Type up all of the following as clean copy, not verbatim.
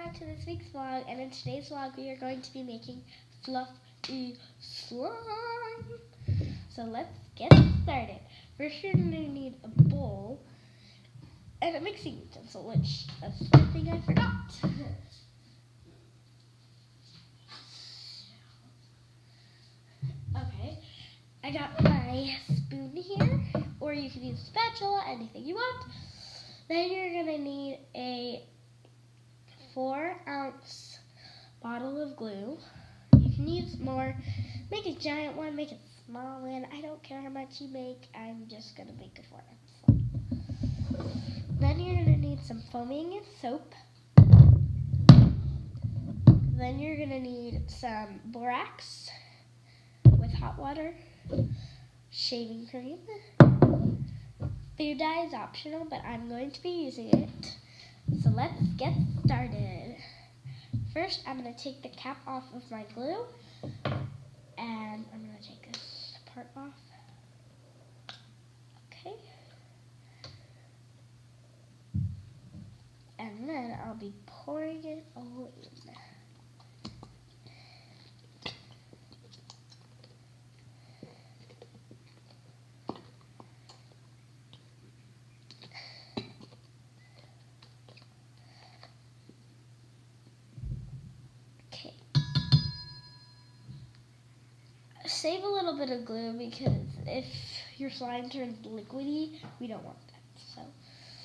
back to this week's vlog, and in today's vlog we are going to be making fluffy slime. So let's get started. First you're going to need a bowl and a mixing utensil, which is something I forgot. Okay, I got my spoon here, or you can use a spatula, anything you want. Then you're going to need a 4-ounce bottle of glue. You can use more, make a giant one, make a small one. I don't care how much you make, I'm just going to make a 4-ounce one. Then you're going to need some foaming soap. Then you're going to need some borax with hot water, shaving cream. Food dye is optional, but I'm going to be using it. So let's get started. First, I'm going to take the cap off of my glue, and I'm going to take this part off. Okay. And then I'll be pouring it all in. Save a little bit of glue because if your slime turns liquidy, we don't want that.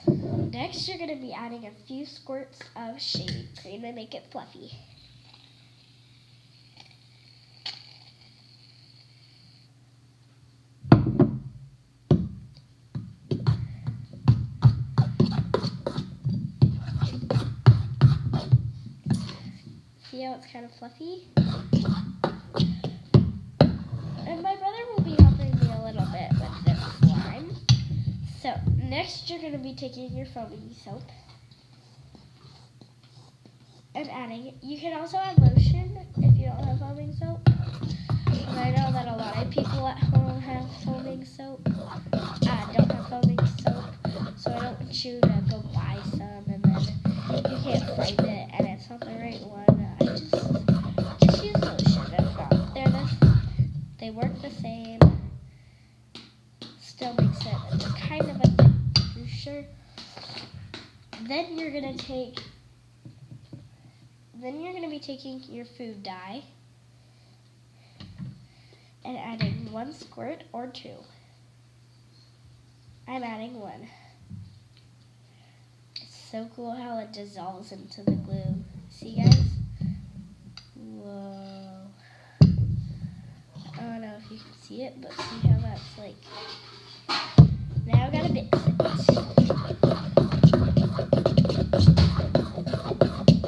So next you're going to be adding a few squirts of shaving cream to make it fluffy. See how it's kind of fluffy? And my brother will be helping me a little bit with this slime. So next you're going to be taking your foaming soap and adding it. You can also add lotion if you don't have foaming soap. And I know that a lot of people at home have foaming soap. I don't have foaming soap, so I don't want you to go buy some and then you can't find it and it's not the right one. Just use lotion. If not, they work the same. Still makes it kind of a thick sure. Then you're gonna be taking your food dye and adding 1 squirt or 2. I'm adding 1. It's so cool how it dissolves into the glue. See, guys? Whoa. I don't know if you can see it, but see how that's like. Now I gotta mix it.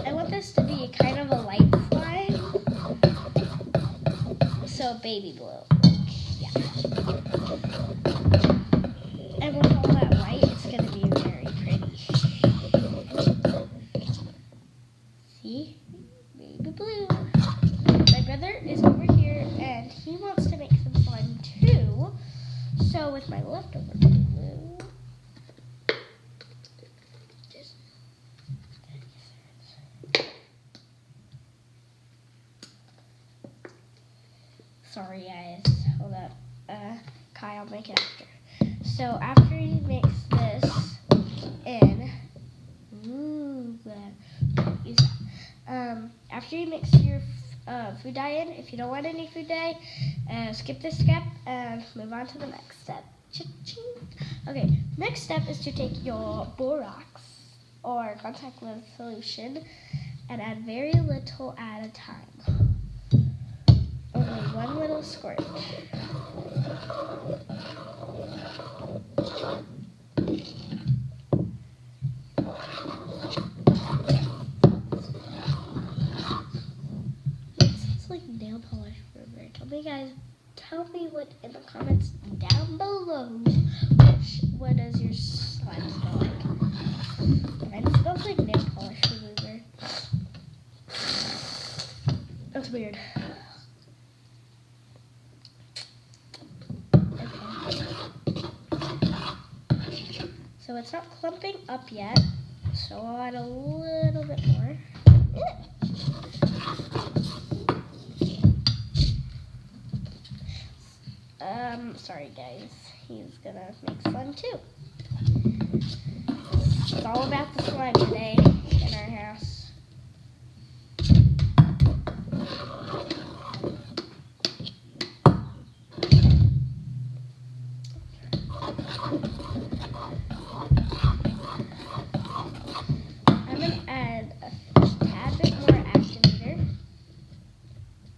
I want this to be kind of a light slime, so baby blue. Yeah. And with all that white, it's gonna be very pretty. See? Baby blue. My brother is over here, and he wants to make some slime too. So with my leftover glue, sorry guys, hold up. Kyle, make it after. So after you mix this in, after you mix your food dye in, if you don't want any food dye, skip this step and move on to the next step. Okay, next step is to take your borax or contact lens solution and add very little at a time. Only 1 little squirt. It's like nail polish remover. Tell me what in the comments down below. What does your slime smell like? Mine smells like nail polish remover. That's weird. Okay. So it's not clumping up yet, so I'll add a little bit more. sorry guys, he's gonna make slime too. It's all about the slime today in our house. I'm gonna add a tad bit more activator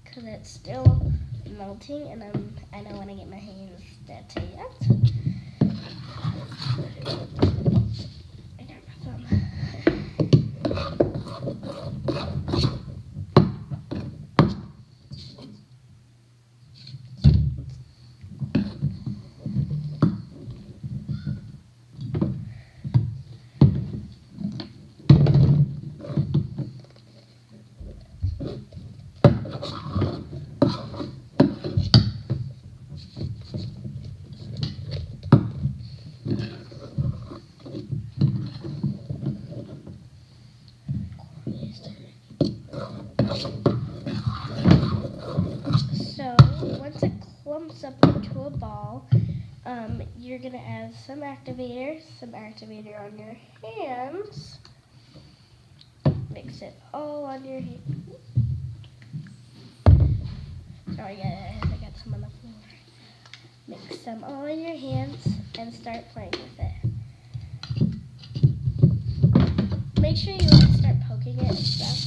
because it's still melting, and I don't want to get my hands dirty yet. I got my thumb. So once it clumps up into a ball, you're gonna add some activator on your hands. Mix it all on your hand. Sorry guys, I got some on the floor. Mix them all in your hands and start playing with it. Make sure you start poking it and stuff.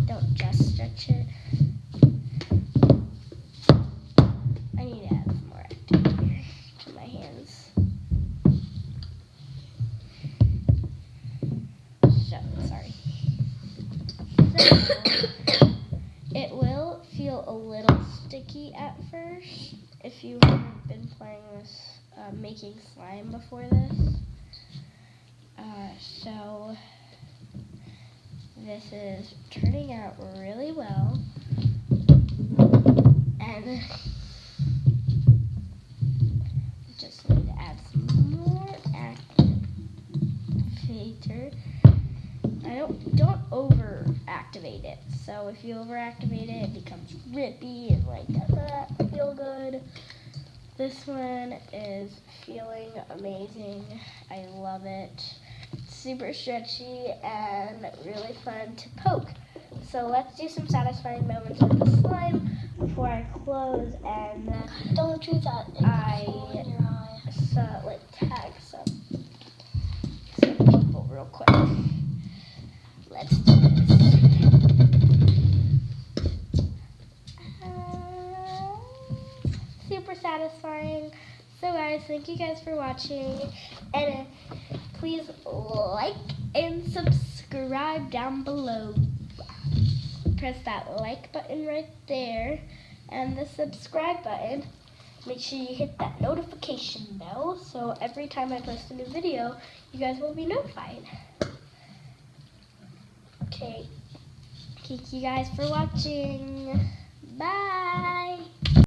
Don't just stretch it. I need to add some more activator to my hands. Sorry. So, it will feel a little sticky at first if you haven't been playing with making slime before this. So this is turning out really well, and just need to add some more activator. Don't over activate it. So if you over activate it, it becomes rippy and like that feel good. This one is feeling amazing. I love it. It's super stretchy and really fun to poke. So let's do some satisfying moments with the slime before I close, and Don't do that. I tag some people real quick. Let's do this. Super satisfying. So guys, thank you guys for watching, and please like and subscribe down below. Press that like button right there and the subscribe button. Make sure you hit that notification bell so every time I post a new video, you guys will be notified. Okay, thank you guys for watching. Bye.